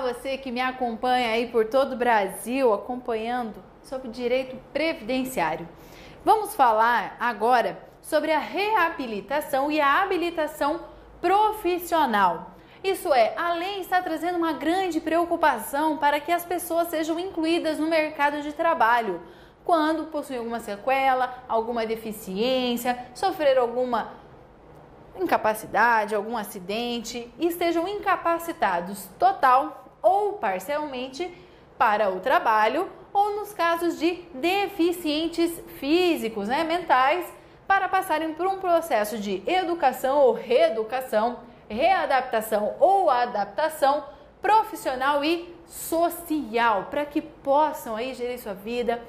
você que me acompanha aí por todo o Brasil, acompanhando sobre direito previdenciário. Vamos falar agora sobre a reabilitação e a habilitação profissional. Isso é, a lei está trazendo uma grande preocupação para que as pessoas sejam incluídas no mercado de trabalho quando possuem alguma sequela, alguma deficiência, sofreram alguma incapacidade, algum acidente e estejam incapacitados total ou parcialmente para o trabalho ou nos casos de deficientes físicos, mentais, para passarem por um processo de educação ou reeducação, readaptação ou adaptação profissional e social, para que possam aí gerir sua vida,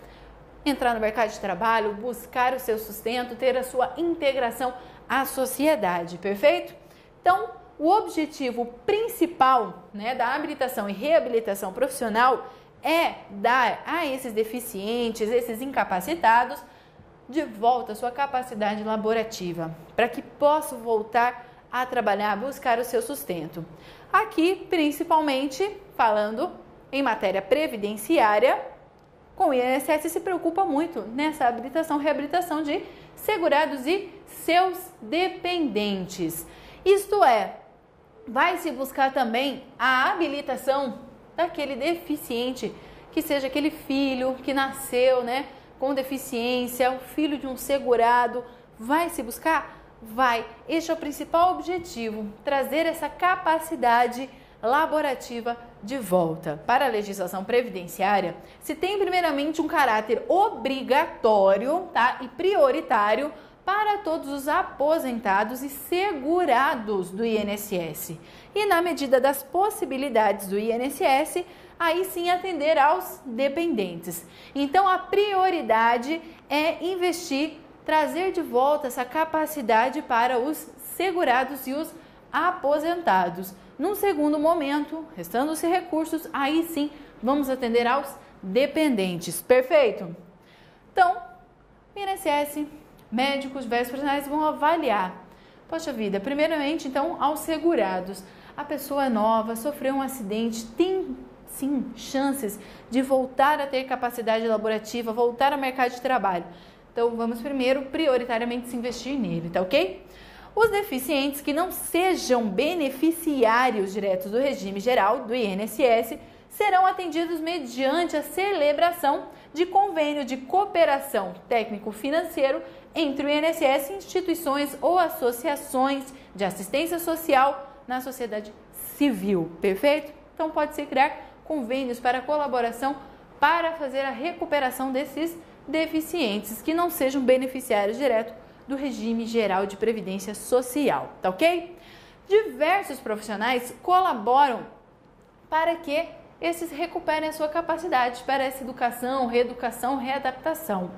entrar no mercado de trabalho, buscar o seu sustento, ter a sua integração à sociedade, perfeito? Então, o objetivo principal, da habilitação e reabilitação profissional é dar a esses deficientes, esses incapacitados, de volta a sua capacidade laborativa, para que possam voltar a trabalhar, buscar o seu sustento. Aqui, principalmente, falando em matéria previdenciária, com o INSS se preocupa muito nessa habilitação e reabilitação de segurados e seus dependentes. Isto é, vai se buscar também a habilitação daquele deficiente, que seja aquele filho que nasceu, com deficiência, o filho de um segurado. Vai se buscar? Vai. Este é o principal objetivo, trazer essa capacidade laborativa de volta. Para a legislação previdenciária, se tem primeiramente um caráter obrigatório, e prioritário para todos os aposentados e segurados do INSS. E na medida das possibilidades do INSS, aí sim atender aos dependentes. Então a prioridade é investir, trazer de volta essa capacidade para os segurados e os aposentados. Num segundo momento, restando-se recursos, aí sim vamos atender aos dependentes. Perfeito? Então, o INSS, médicos, diversos profissionais vão avaliar. Poxa vida, primeiramente então aos segurados. A pessoa é nova, sofreu um acidente, tem sim chances de voltar a ter capacidade laborativa, voltar ao mercado de trabalho. Então vamos primeiro prioritariamente se investir nele, tá ok? Os deficientes que não sejam beneficiários diretos do regime geral do INSS serão atendidos mediante a celebração de convênio de cooperação técnico-financeiro entre o INSS e instituições ou associações de assistência social na sociedade civil, perfeito? Então pode-se criar convênios para colaboração para fazer a recuperação desses deficientes que não sejam beneficiários diretos do regime geral de previdência social, tá ok? Diversos profissionais colaboram para que esses recuperem a sua capacidade para essa educação, reeducação, readaptação.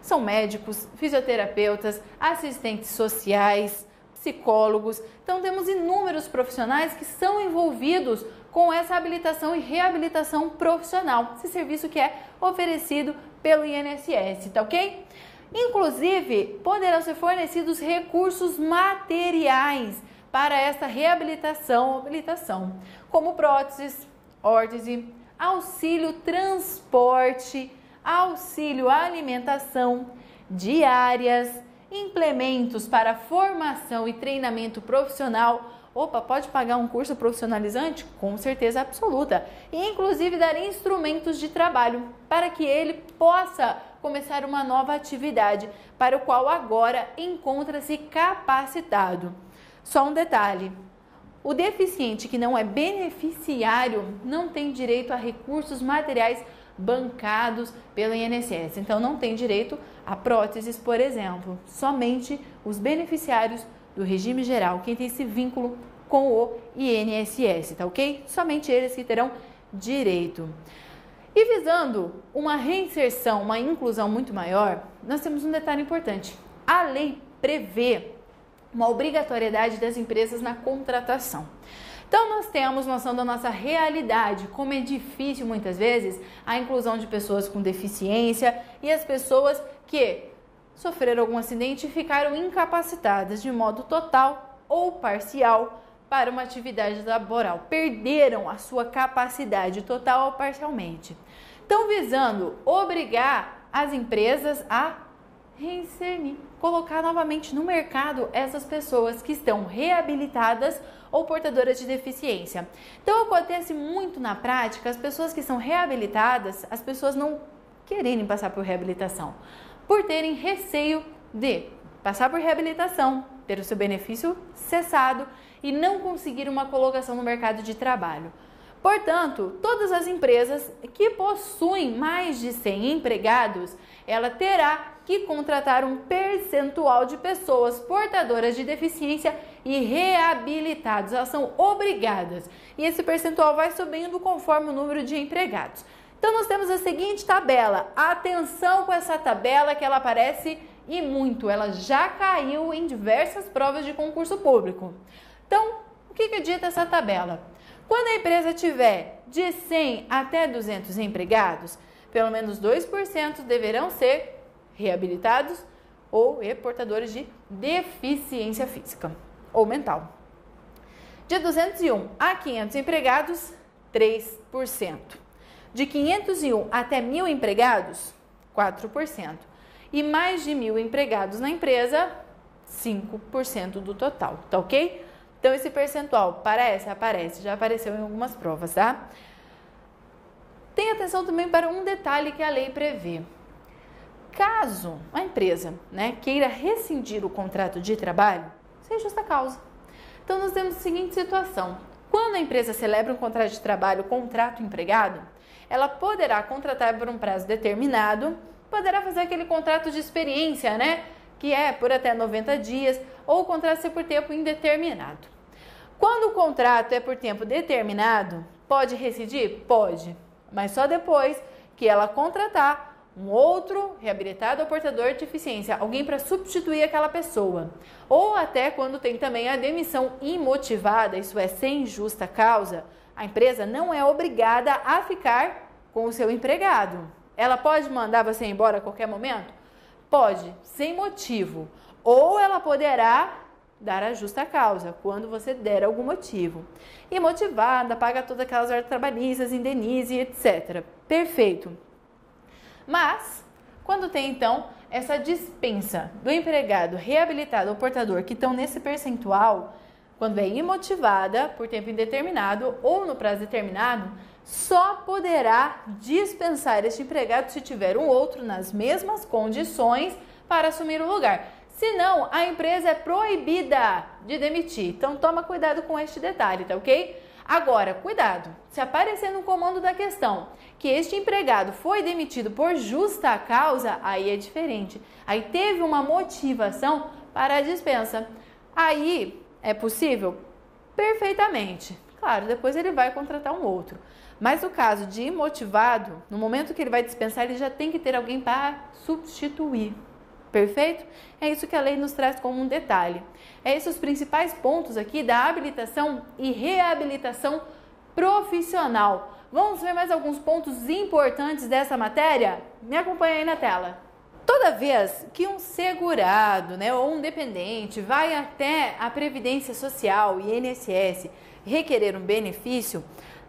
São médicos, fisioterapeutas, assistentes sociais, psicólogos. Então temos inúmeros profissionais que são envolvidos com essa habilitação e reabilitação profissional, esse serviço que é oferecido pelo INSS, tá ok? Inclusive, poderão ser fornecidos recursos materiais para esta reabilitação, habilitação, como próteses, órtese, auxílio transporte, auxílio alimentação, diárias, implementos para formação e treinamento profissional. Opa, pode pagar um curso profissionalizante? Com certeza absoluta. E inclusive dar instrumentos de trabalho para que ele possa começar uma nova atividade para o qual agora encontra-se capacitado. Só um detalhe, o deficiente que não é beneficiário não tem direito a recursos materiais bancados pelo INSS, então não tem direito a próteses, por exemplo, somente os beneficiários do regime geral, quem tem esse vínculo com o INSS, tá ok? Somente eles que terão direito. E visando uma reinserção, uma inclusão muito maior, nós temos um detalhe importante. A lei prevê uma obrigatoriedade das empresas na contratação. Então nós temos noção da nossa realidade, como é difícil muitas vezes a inclusão de pessoas com deficiência e as pessoas que sofreram algum acidente e ficaram incapacitadas de modo total ou parcial para uma atividade laboral, perderam a sua capacidade total ou parcialmente. Estão visando obrigar as empresas a reinserir, colocar novamente no mercado essas pessoas que estão reabilitadas ou portadoras de deficiência. Então acontece muito na prática, as pessoas que são reabilitadas, as pessoas não quererem passar por reabilitação, por terem receio de passar por reabilitação, ter o seu benefício cessado e não conseguir uma colocação no mercado de trabalho. Portanto, todas as empresas que possuem mais de 100 empregados, ela terá que contratar um percentual de pessoas portadoras de deficiência e reabilitados. Elas são obrigadas. E esse percentual vai subindo conforme o número de empregados. Então, nós temos a seguinte tabela. Atenção com essa tabela que ela aparece e muito. Ela já caiu em diversas provas de concurso público. Então, o que dita essa tabela? Quando a empresa tiver de 100 até 200 empregados, pelo menos 2% deverão ser reabilitados ou portadores de deficiência física ou mental. De 201 a 500 empregados, 3%. De 501 até 1.000 empregados, 4%. E mais de 1.000 empregados na empresa, 5% do total, tá ok? Então, esse percentual aparece, já apareceu em algumas provas, tá? Tenha atenção também para um detalhe que a lei prevê. Caso a empresa, queira rescindir o contrato de trabalho, sem justa causa. Então, nós temos a seguinte situação. Quando a empresa celebra um contrato de trabalho, contrato empregado, ela poderá contratar por um prazo determinado, poderá fazer aquele contrato de experiência, que é por até 90 dias, ou o contrato ser por tempo indeterminado. Quando o contrato é por tempo determinado, pode rescindir? Pode, mas só depois que ela contratar um outro reabilitado ou portador de deficiência, alguém para substituir aquela pessoa. Ou até quando tem também a demissão imotivada, isso é, sem justa causa, a empresa não é obrigada a ficar com o seu empregado. Ela pode mandar você embora a qualquer momento? Pode, sem motivo. Ou ela poderá dar a justa causa, quando você der algum motivo. E motivada, paga todas aquelas horas trabalhistas, indenize, etc. Perfeito. Mas, quando tem então essa dispensa do empregado reabilitado ou portador que estão nesse percentual, quando é imotivada por tempo indeterminado ou no prazo determinado, só poderá dispensar este empregado se tiver um outro nas mesmas condições para assumir o lugar. Senão, a empresa é proibida de demitir. Então, toma cuidado com este detalhe, tá ok? Agora, cuidado, se aparecer no comando da questão que este empregado foi demitido por justa causa, aí é diferente. Aí teve uma motivação para a dispensa. Aí é possível? Perfeitamente. Claro, depois ele vai contratar um outro. Mas no caso de imotivado, no momento que ele vai dispensar, ele já tem que ter alguém para substituir. Perfeito? É isso que a lei nos traz como um detalhe. Esses os principais pontos aqui da habilitação e reabilitação profissional. Vamos ver mais alguns pontos importantes dessa matéria? Me acompanha aí na tela. Toda vez que um segurado, ou um dependente vai até a Previdência Social e INSS requerer um benefício,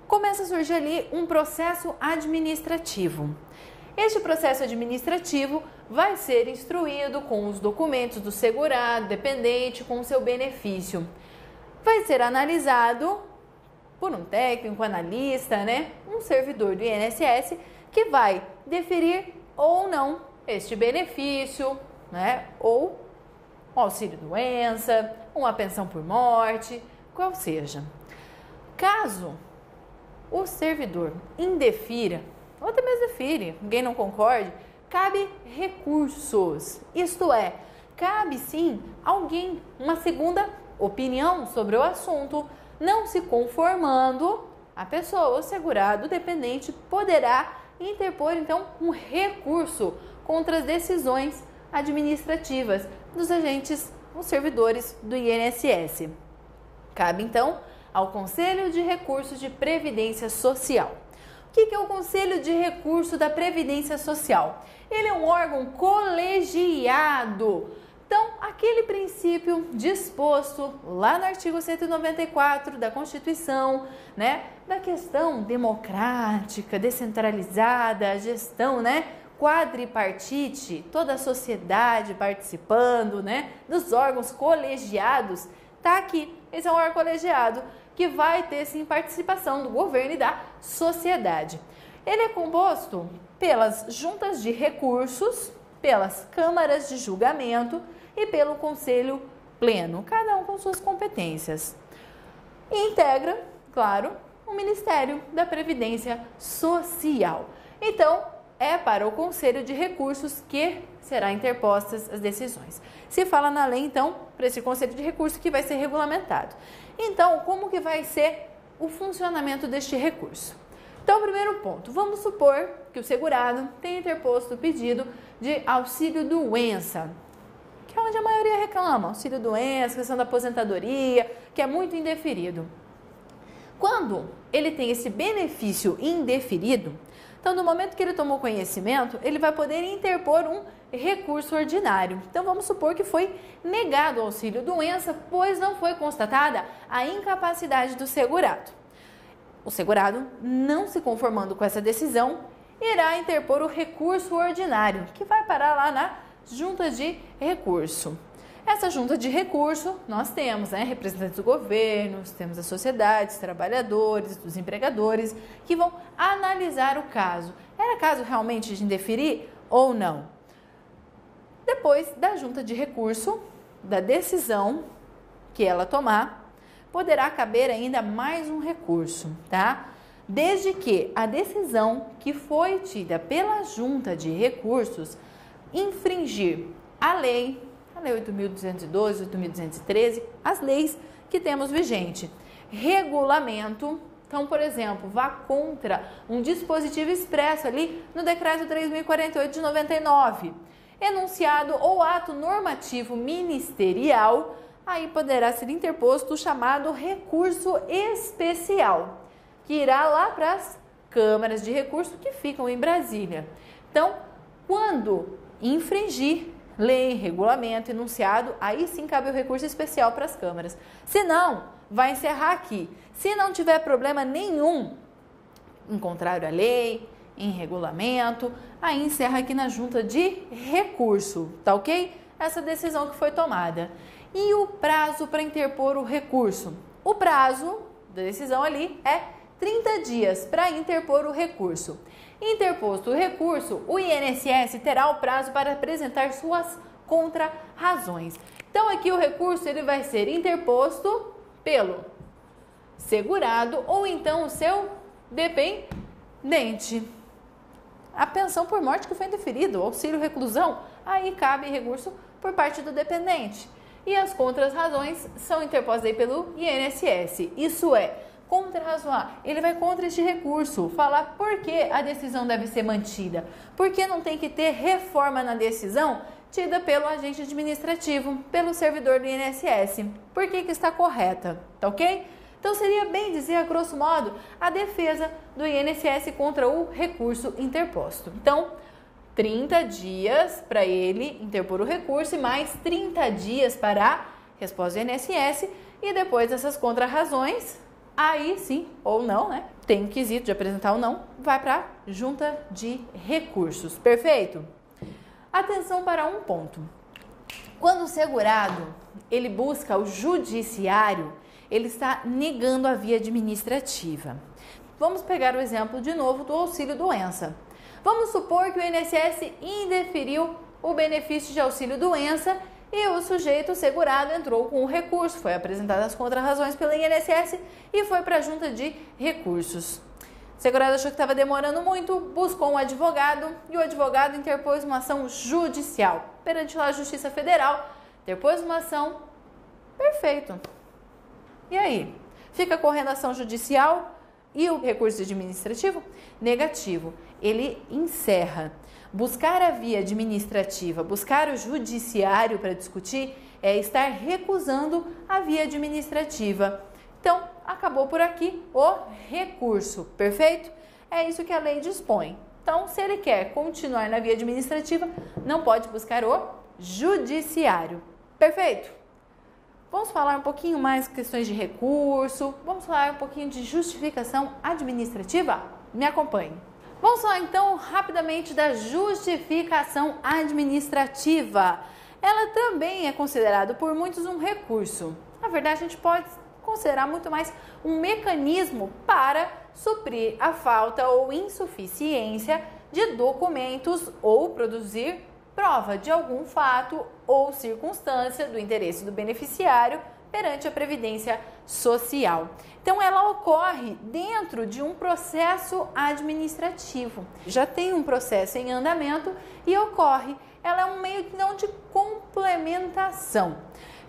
começa a surgir ali um processo administrativo. Este processo administrativo vai ser instruído com os documentos do segurado, dependente, com o seu benefício. Vai ser analisado por um técnico, analista, um servidor do INSS, que vai deferir ou não este benefício, ou um auxílio-doença, uma pensão por morte, qual seja. Caso o servidor indefira, ou até mesmo defire, ninguém não concorde, cabe recursos. Isto é, cabe sim alguém, uma segunda opinião sobre o assunto. Não se conformando, a pessoa, o segurado, o dependente, poderá interpor então um recurso contra as decisões administrativas dos agentes, os servidores do INSS. Cabe então ao Conselho de Recursos de Previdência Social. O que é o Conselho de Recurso da Previdência Social? Ele é um órgão colegiado Então, aquele princípio disposto lá no artigo 194 da Constituição, né, da questão democrática, descentralizada, gestão, né, quadripartite, toda a sociedade participando, né, dos órgãos colegiados, tá aqui. Esse é um órgão colegiado que vai ter, sim, participação do governo e da sociedade. Ele é composto pelas juntas de recursos, pelas câmaras de julgamento e pelo Conselho Pleno, cada um com suas competências. E integra, claro, o Ministério da Previdência Social. Então, é para o Conselho de Recursos que será interpostas as decisões. Se fala na lei, então, para esse Conselho de Recursos que vai ser regulamentado. Então, como que vai ser o funcionamento deste recurso? Então, primeiro ponto, vamos supor que o segurado tenha interposto o pedido de auxílio-doença, que é onde a maioria reclama, auxílio-doença, questão da aposentadoria, que é muito indeferido. Quando ele tem esse benefício indeferido, então, no momento que ele tomou conhecimento, ele vai poder interpor um recurso ordinário. Então, vamos supor que foi negado o auxílio-doença, pois não foi constatada a incapacidade do segurado. O segurado, não se conformando com essa decisão, irá interpor o recurso ordinário, que vai parar lá na junta de recurso. Essa junta de recurso, nós temos, né, representantes do governo, temos as sociedades, trabalhadores, dos empregadores, que vão analisar o caso. Era caso realmente de indeferir ou não? Depois da junta de recurso, da decisão que ela tomar, poderá caber ainda mais um recurso, tá? Desde que a decisão que foi tida pela junta de recursos infringir a lei 8.212, 8.213, as leis que temos vigente. Regulamento, então, por exemplo, vá contra um dispositivo expresso ali no Decreto 3.048 de 99. Enunciado ou ato normativo ministerial, aí poderá ser interposto o chamado recurso especial, que irá lá para as câmaras de recurso que ficam em Brasília. Então, quando infringir lei, regulamento, enunciado, aí sim cabe o recurso especial para as câmaras. Se não, vai encerrar aqui. Se não tiver problema nenhum, em contrário à lei, em regulamento, aí encerra aqui na junta de recurso, tá ok? Essa decisão que foi tomada. E o prazo para interpor o recurso? O prazo da decisão ali é 30 dias para interpor o recurso. Interposto o recurso, o INSS terá o prazo para apresentar suas contrarrazões. Então, aqui o recurso ele vai ser interposto pelo segurado ou então o seu dependente. A pensão por morte que foi indeferida, o auxílio reclusão, aí cabe recurso por parte do dependente. E as contrarrazões são interpostas aí pelo INSS. Isso é, contrarrazoar, ele vai contra este recurso, falar por que a decisão deve ser mantida, por que não tem que ter reforma na decisão tida pelo agente administrativo, pelo servidor do INSS, por que está correta, tá ok? Então seria bem dizer, a grosso modo, a defesa do INSS contra o recurso interposto. Então, 30 dias para ele interpor o recurso e mais 30 dias para a resposta do INSS e depois dessas contrarrazões, aí sim, ou não, né? Tem um quesito de apresentar ou não, vai para a junta de recursos. Perfeito? Atenção para um ponto. Quando o segurado, ele busca o judiciário, ele está negando a via administrativa. Vamos pegar o exemplo de novo do auxílio-doença. Vamos supor que o INSS indeferiu o benefício de auxílio-doença e o sujeito segurado entrou com o recurso, foi apresentadas as contrarrazões pelo INSS e foi para a junta de recursos. O segurado achou que estava demorando muito, buscou um advogado e o advogado interpôs uma ação judicial perante lá a Justiça Federal, interpôs uma ação, perfeito. E aí? Fica correndo a ação judicial e o recurso administrativo? Negativo. Ele encerra. Buscar a via administrativa, buscar o judiciário para discutir, é estar recusando a via administrativa. Então, acabou por aqui o recurso, perfeito? É isso que a lei dispõe. Então, se ele quer continuar na via administrativa, não pode buscar o judiciário. Perfeito? Vamos falar um pouquinho mais questões de recurso, vamos falar um pouquinho de justificação administrativa? Me acompanhe. Vamos falar então rapidamente da justificação administrativa. Ela também é considerada por muitos um recurso. Na verdade, a gente pode considerar muito mais um mecanismo para suprir a falta ou insuficiência de documentos ou produzir prova de algum fato ou circunstância do interesse do beneficiário perante a Previdência Social. Então, ela ocorre dentro de um processo administrativo. Já tem um processo em andamento e ocorre. Ela é um meio não de complementação.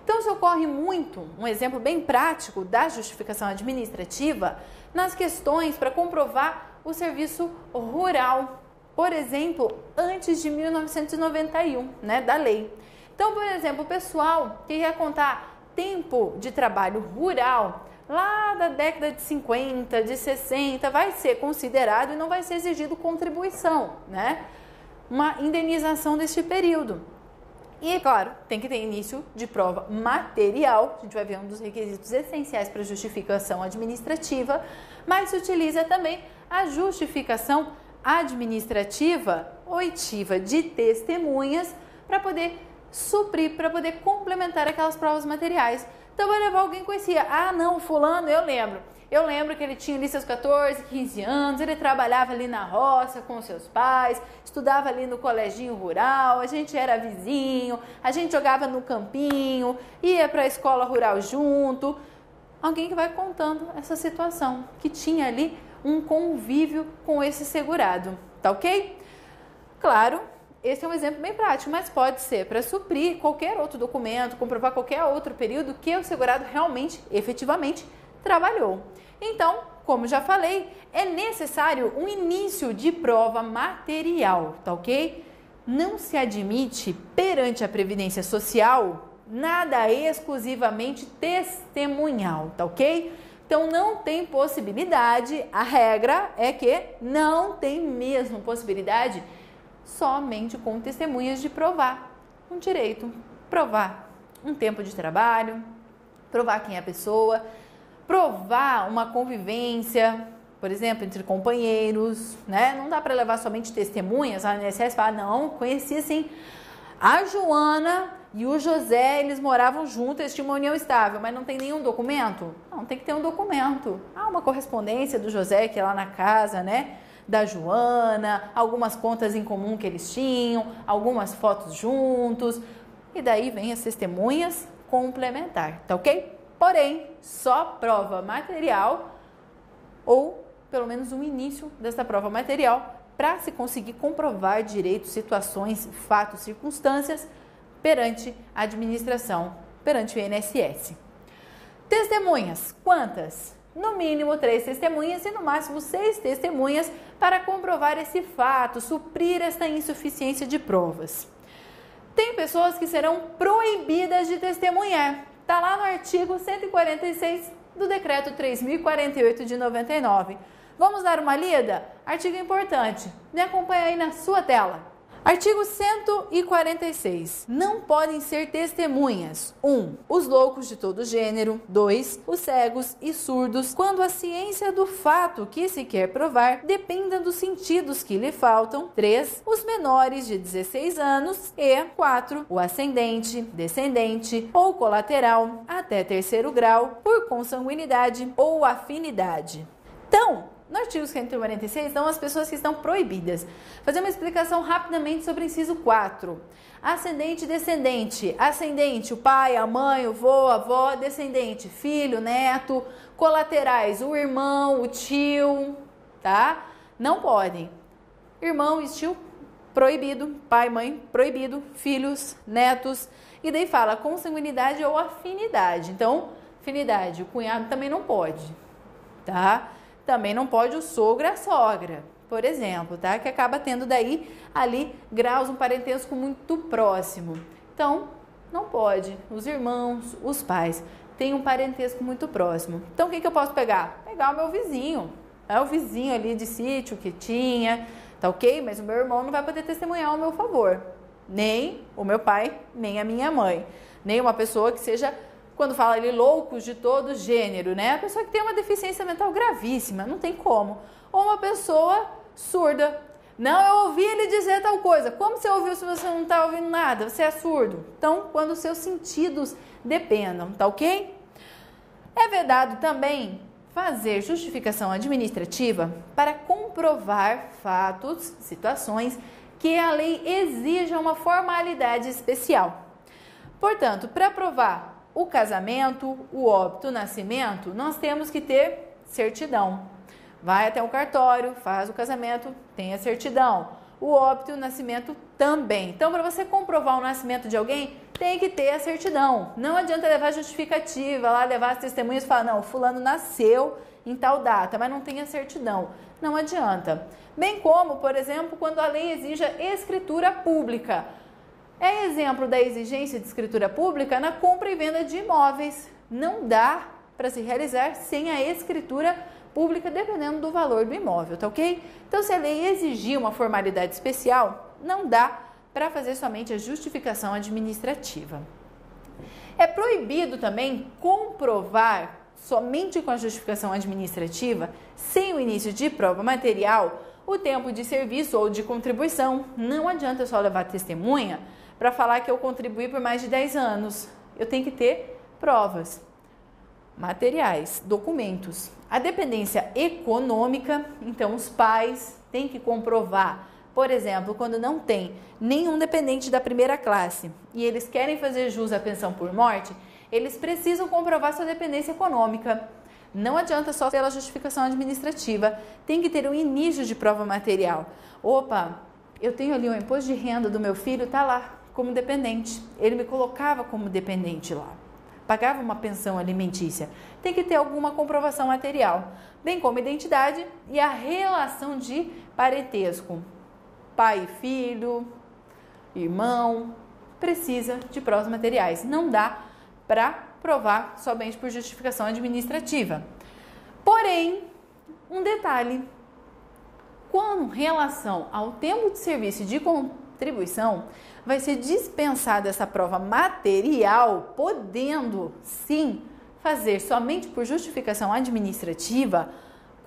Então, isso ocorre muito, um exemplo bem prático da justificação administrativa, nas questões para comprovar o serviço rural. Por exemplo, antes de 1991, da lei. Então, por exemplo, o pessoal que quer contar tempo de trabalho rural lá da década de 50, de 60, vai ser considerado e não vai ser exigido contribuição, uma indenização deste período. E, é claro, tem que ter início de prova material, a gente vai ver um dos requisitos essenciais para a justificação administrativa, mas se utiliza também a justificação administrativa oitiva de testemunhas para poder suprir, para poder complementar aquelas provas materiais. Então, vai levar alguém que conhecia. Ah, não, fulano, eu lembro. Eu lembro que ele tinha ali seus 14, 15 anos, ele trabalhava ali na roça com seus pais, estudava ali no coleginho rural, a gente era vizinho, a gente jogava no campinho, ia para a escola rural junto. Alguém que vai contando essa situação, que tinha ali um convívio com esse segurado, tá ok? Claro, esse é um exemplo bem prático, mas pode ser para suprir qualquer outro documento, comprovar qualquer outro período que o segurado realmente, efetivamente, trabalhou. Então, como já falei, é necessário um início de prova material, tá ok? Não se admite perante a Previdência Social nada exclusivamente testemunhal, tá ok? Então, não tem possibilidade, a regra é que não tem mesmo possibilidade somente com testemunhas de provar um direito, provar um tempo de trabalho, provar quem é a pessoa, provar uma convivência, por exemplo, entre companheiros, Não dá para levar somente testemunhas, a INSS fala, não, conheci assim, a Joana e o José, eles moravam juntos, eles tinham uma união estável, mas não tem nenhum documento? Não, tem que ter um documento. Há uma correspondência do José, que é lá na casa, da Joana, algumas contas em comum que eles tinham, algumas fotos juntos, e daí vem as testemunhas complementar, tá ok? Porém, só prova material, ou pelo menos um início dessa prova material, para se conseguir comprovar direitos, situações, fatos, circunstâncias perante a administração, perante o INSS. Testemunhas, quantas? No mínimo 3 testemunhas e no máximo 6 testemunhas para comprovar esse fato, suprir esta insuficiência de provas. Tem pessoas que serão proibidas de testemunhar. Está lá no artigo 146 do Decreto 3.048 de 99. Vamos dar uma lida? Artigo importante. Me acompanha aí na sua tela. Artigo 146. Não podem ser testemunhas: 1. Os loucos de todo gênero. 2. Os cegos e surdos, quando a ciência do fato que se quer provar dependa dos sentidos que lhe faltam. 3. Os menores de 16 anos. E 4. O ascendente, descendente ou colateral até 3º grau por consanguinidade ou afinidade. Então, no artigo 146, estão as pessoas que estão proibidas. Fazer uma explicação rapidamente sobre o inciso 4. Ascendente e descendente. Ascendente, o pai, a mãe, o vô, a avó. Descendente, filho, neto. Colaterais, o irmão, o tio, tá? Não podem. Irmão e tio, proibido. Pai, mãe, proibido. Filhos, netos. E daí fala consanguinidade ou afinidade. Então, afinidade, o cunhado também não pode, tá? Também não pode o sogro e a sogra, por exemplo, tá? Que acaba tendo daí ali graus, um parentesco muito próximo. Então, não pode. Os irmãos, os pais têm um parentesco muito próximo. Então, o que eu posso pegar? Pegar o meu vizinho. É o vizinho ali de sítio que tinha, tá ok? Mas o meu irmão não vai poder testemunhar ao meu favor. nem o meu pai, nem a minha mãe, nem uma pessoa que seja, quando fala ali, loucos de todo gênero, né? A pessoa que tem uma deficiência mental gravíssima, não tem como. Ou uma pessoa surda. Não, eu ouvi ele dizer tal coisa. Como você ouviu se você não está ouvindo nada? Você é surdo. Então, quando os seus sentidos dependam, tá ok? É vedado também fazer justificação administrativa para comprovar fatos, situações que a lei exija uma formalidade especial. Portanto, para provar o casamento, o óbito, o nascimento, nós temos que ter certidão. Vai até o cartório, faz o casamento, tem a certidão. O óbito e o nascimento também. Então, para você comprovar o nascimento de alguém, tem que ter a certidão. Não adianta levar justificativa lá, levar as testemunhas e falar, não, fulano nasceu em tal data, mas não tem a certidão. Não adianta. Bem como, por exemplo, quando a lei exija escritura pública. É exemplo da exigência de escritura pública na compra e venda de imóveis. Não dá para se realizar sem a escritura pública, dependendo do valor do imóvel, tá ok? Então, se a lei exigir uma formalidade especial, não dá para fazer somente a justificação administrativa. É proibido também comprovar somente com a justificação administrativa, sem o início de prova material, o tempo de serviço ou de contribuição. Não adianta só levar testemunha para falar que eu contribuí por mais de 10 anos. Eu tenho que ter provas, materiais, documentos. A dependência econômica, então os pais têm que comprovar. Por exemplo, quando não tem nenhum dependente da primeira classe e eles querem fazer jus à pensão por morte, eles precisam comprovar sua dependência econômica. Não adianta só pela justificação administrativa, tem que ter um início de prova material. Opa, eu tenho ali o imposto de renda do meu filho, tá lá como dependente. Ele me colocava como dependente lá, pagava uma pensão alimentícia. Tem que ter alguma comprovação material, bem como identidade e a relação de parentesco. Pai e filho, irmão, precisa de provas materiais. Não dá para provar somente por justificação administrativa. Porém, um detalhe, com relação ao tempo de serviço e de contribuição, vai ser dispensada essa prova material, podendo sim fazer somente por justificação administrativa,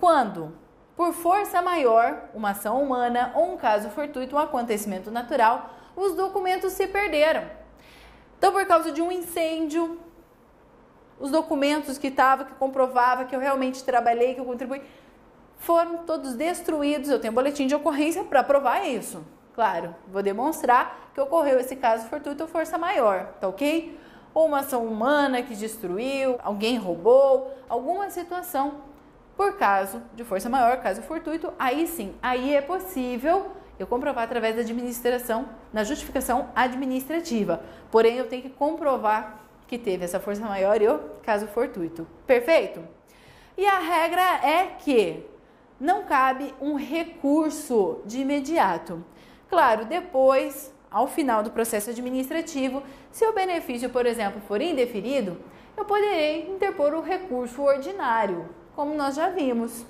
quando, por força maior, uma ação humana ou um caso fortuito, um acontecimento natural, os documentos se perderam. Então, por causa de um incêndio, os documentos que comprovava que eu realmente trabalhei, que eu contribuí, foram todos destruídos. Eu tenho boletim de ocorrência para provar isso. Claro, vou demonstrar que ocorreu esse caso fortuito ou força maior, tá ok? Ou uma ação humana que destruiu, alguém roubou, alguma situação por caso de força maior, caso fortuito, aí sim, aí é possível eu comprovar através da administração, na justificação administrativa. Porém, eu tenho que comprovar que teve essa força maior e o caso fortuito. Perfeito? E a regra é que não cabe um recurso de imediato. Claro, depois, ao final do processo administrativo, se o benefício, por exemplo, for indeferido, eu poderei interpor o recurso ordinário, como nós já vimos.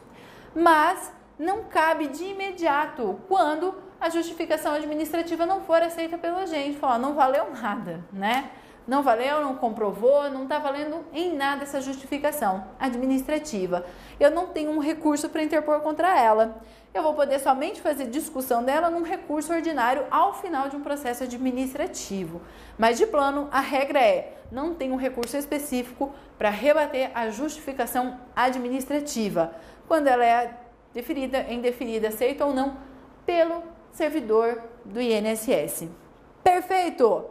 Mas não cabe de imediato quando a justificação administrativa não for aceita pela gente. Falar, não valeu nada, né? Não valeu, não comprovou, não está valendo em nada essa justificação administrativa. Eu não tenho um recurso para interpor contra ela. Eu vou poder somente fazer discussão dela num recurso ordinário ao final de um processo administrativo. Mas de plano, a regra é, não tem um recurso específico para rebater a justificação administrativa, quando ela é deferida, indeferida, aceita ou não, pelo servidor do INSS. Perfeito!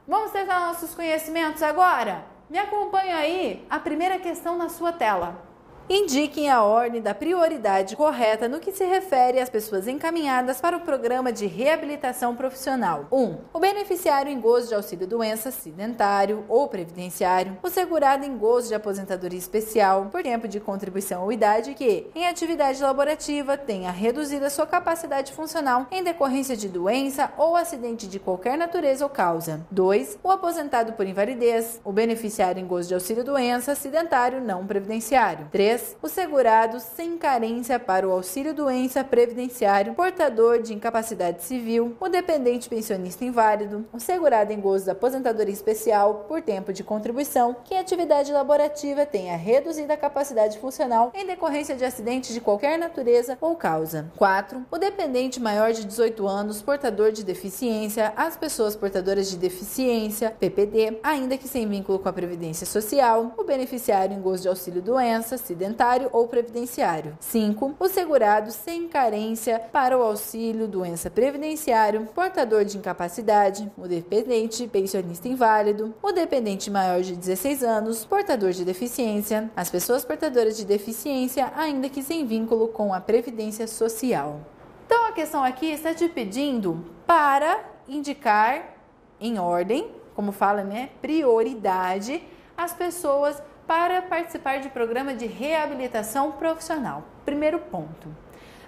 Vamos testar nossos conhecimentos agora? Me acompanha aí a primeira questão na sua tela. Indiquem a ordem da prioridade correta no que se refere às pessoas encaminhadas para o programa de reabilitação profissional. 1. O beneficiário em gozo de auxílio-doença acidentário ou previdenciário, o segurado em gozo de aposentadoria especial por tempo de contribuição ou idade que, em atividade laborativa, tenha reduzida sua capacidade funcional em decorrência de doença ou acidente de qualquer natureza ou causa. 2. O aposentado por invalidez, o beneficiário em gozo de auxílio-doença acidentário não previdenciário. 3. 3. O segurado sem carência para o auxílio-doença previdenciário, portador de incapacidade civil, o dependente pensionista inválido, o segurado em gozo da aposentadoria especial por tempo de contribuição, que em atividade laborativa tenha reduzida capacidade funcional em decorrência de acidente de qualquer natureza ou causa. 4. O dependente maior de 18 anos, portador de deficiência, as pessoas portadoras de deficiência, PPD, ainda que sem vínculo com a Previdência Social, o beneficiário em gozo de auxílio-doença, acidentário ou previdenciário. 5. O segurado sem carência para o auxílio-doença previdenciário, portador de incapacidade, o dependente pensionista inválido, o dependente maior de 16 anos, portador de deficiência, as pessoas portadoras de deficiência, ainda que sem vínculo com a Previdência Social. Então, a questão aqui está te pedindo para indicar em ordem, como fala, né, prioridade, as pessoas para participar de programa de reabilitação profissional. Primeiro ponto.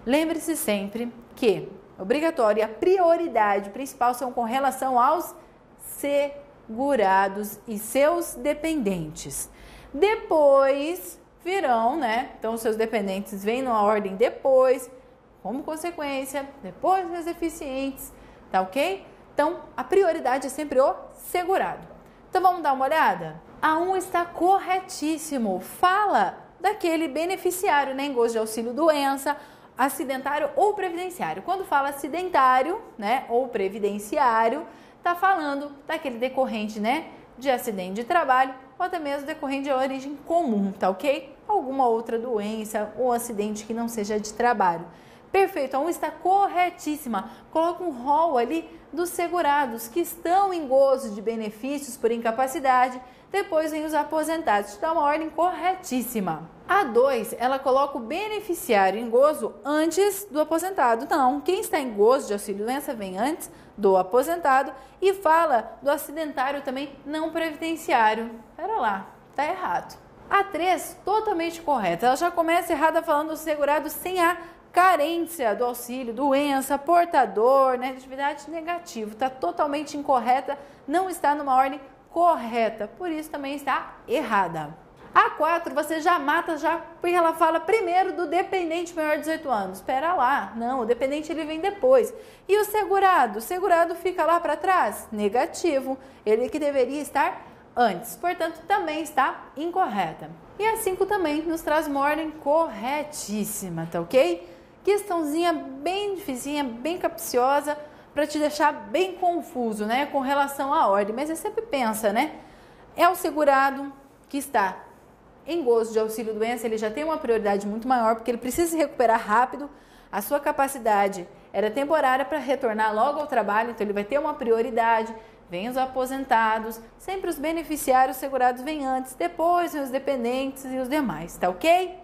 Lembre-se sempre que obrigatório e a prioridade principal são com relação aos segurados e seus dependentes. Depois virão, né? Então, os seus dependentes vêm numa ordem depois, como consequência, depois dos deficientes, tá ok? Então, a prioridade é sempre o segurado. Então, vamos dar uma olhada? A 1 está corretíssimo. Fala daquele beneficiário, né, em gozo de auxílio-doença, acidentário ou previdenciário. Quando fala acidentário, né, ou previdenciário, está falando daquele decorrente, né, de acidente de trabalho ou até mesmo decorrente de origem comum, tá ok? Alguma outra doença ou acidente que não seja de trabalho. Perfeito, a 1 está corretíssima. Coloca um rol ali dos segurados que estão em gozo de benefícios por incapacidade. Depois vem os aposentados. Está uma ordem corretíssima. A 2, ela coloca o beneficiário em gozo antes do aposentado. Não, quem está em gozo de auxílio-doença vem antes do aposentado e fala do acidentário também não previdenciário. Pera lá, tá errado. A 3, totalmente correta. Ela já começa errada falando do segurado sem a carência do auxílio, doença, portador, né, atividade negativa. Está totalmente incorreta, não está numa ordem correta, por isso também está errada. A 4 você já mata, porque ela fala primeiro do dependente maior de 18 anos. Espera lá, não, o dependente ele vem depois. E o segurado? O segurado fica lá para trás? Negativo, ele que deveria estar antes, portanto também está incorreta. E a 5 também nos traz uma ordem corretíssima, tá ok? Questãozinha bem dificinha, bem capciosa, para te deixar bem confuso, né, com relação à ordem. Mas você sempre pensa, né, é o segurado que está em gozo de auxílio-doença, ele já tem uma prioridade muito maior, porque ele precisa se recuperar rápido, a sua capacidade era temporária para retornar logo ao trabalho, então ele vai ter uma prioridade. Vem os aposentados, sempre os beneficiários segurados vêm antes, depois vem os dependentes e os demais, tá ok?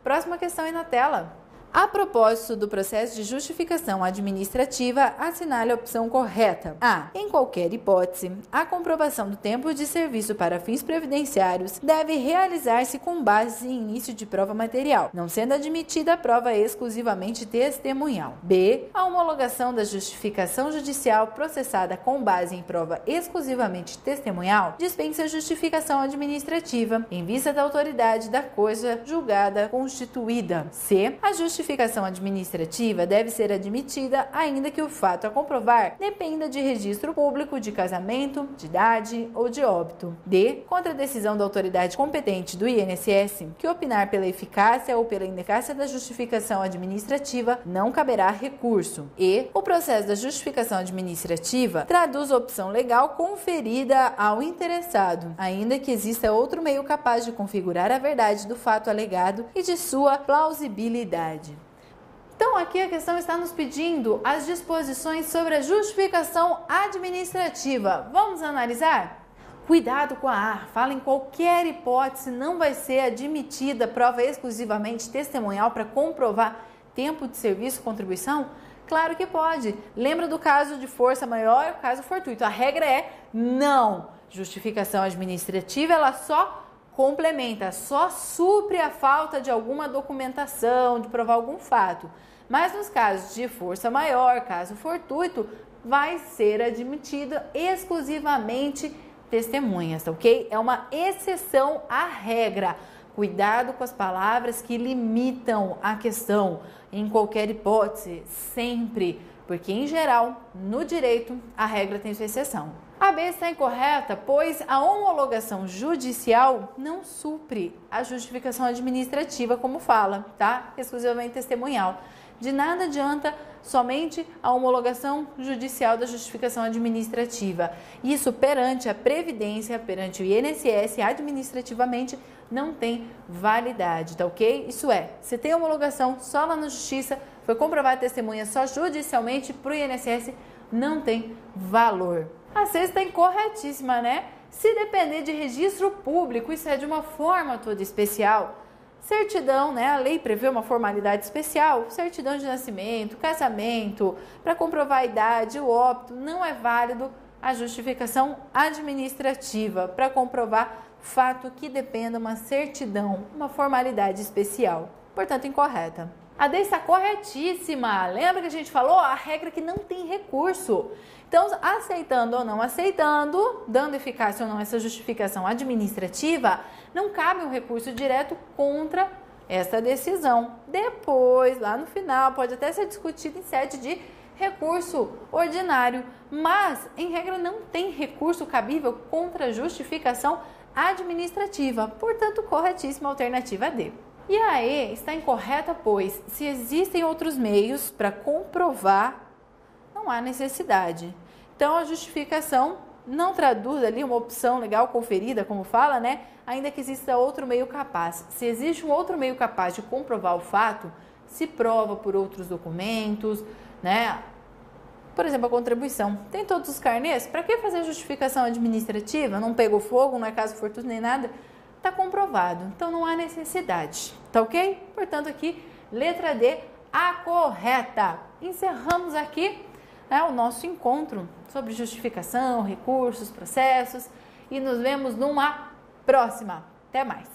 Próxima questão aí na tela. A propósito do processo de justificação administrativa, assinale a opção correta. A. Em qualquer hipótese, a comprovação do tempo de serviço para fins previdenciários deve realizar-se com base em início de prova material, não sendo admitida a prova exclusivamente testemunhal. B. A homologação da justificação judicial processada com base em prova exclusivamente testemunhal dispensa justificação administrativa em vista da autoridade da coisa julgada constituída. C. A justificação administrativa deve ser admitida ainda que o fato a comprovar dependa de registro público de casamento, de idade ou de óbito. D. Contra a decisão da autoridade competente do INSS, que opinar pela eficácia ou pela ineficácia da justificação administrativa, não caberá recurso. E. O processo da justificação administrativa traduz a opção legal conferida ao interessado, ainda que exista outro meio capaz de configurar a verdade do fato alegado e de sua plausibilidade. Então, aqui a questão está nos pedindo as disposições sobre a justificação administrativa. Vamos analisar? Cuidado com a A. Fala em qualquer hipótese, não vai ser admitida prova exclusivamente testemunhal para comprovar tempo de serviço e contribuição? Claro que pode. Lembra do caso de força maior, caso fortuito. A regra é não. Justificação administrativa, ela só complementa, só supre a falta de alguma documentação, de provar algum fato. Mas nos casos de força maior, caso fortuito, vai ser admitida exclusivamente testemunhas, tá ok? É uma exceção à regra. Cuidado com as palavras que limitam a questão, em qualquer hipótese, sempre, porque em geral, no direito, a regra tem sua exceção. A B está incorreta, pois a homologação judicial não supre a justificação administrativa, como fala, tá? Exclusivamente testemunhal. De nada adianta somente a homologação judicial da justificação administrativa. Isso perante a Previdência, perante o INSS, administrativamente não tem validade, tá ok? Isso é, se tem homologação só lá na Justiça, foi comprovada a testemunha só judicialmente, para o INSS não tem valor. A sexta é incorretíssima, né? Se depender de registro público, isso é de uma forma toda especial. Certidão, né? A lei prevê uma formalidade especial, certidão de nascimento, casamento, para comprovar a idade, o óbito, não é válido a justificação administrativa para comprovar fato que dependa uma certidão, uma formalidade especial. Portanto, incorreta. A D está corretíssima. Lembra que a gente falou? A regra que não tem recurso. Então, aceitando ou não aceitando, dando eficácia ou não essa justificação administrativa, não cabe um recurso direto contra essa decisão. Depois, lá no final, pode até ser discutido em sede de recurso ordinário, mas, em regra, não tem recurso cabível contra a justificação administrativa. Portanto, corretíssima a alternativa D. E a E está incorreta, pois, se existem outros meios para comprovar, não há necessidade. Então, a justificação não traduz ali uma opção legal conferida, como fala, né? Ainda que exista outro meio capaz. Se existe um outro meio capaz de comprovar o fato, se prova por outros documentos, né? Por exemplo, a contribuição. Tem todos os carnês? Para que fazer justificação administrativa? Não pegou fogo, não é caso fortuito nem nada? Está comprovado, então não há necessidade, tá ok? Portanto, aqui, letra D, a correta. Encerramos aqui, né, o nosso encontro sobre justificação, recursos, processos e nos vemos numa próxima. Até mais!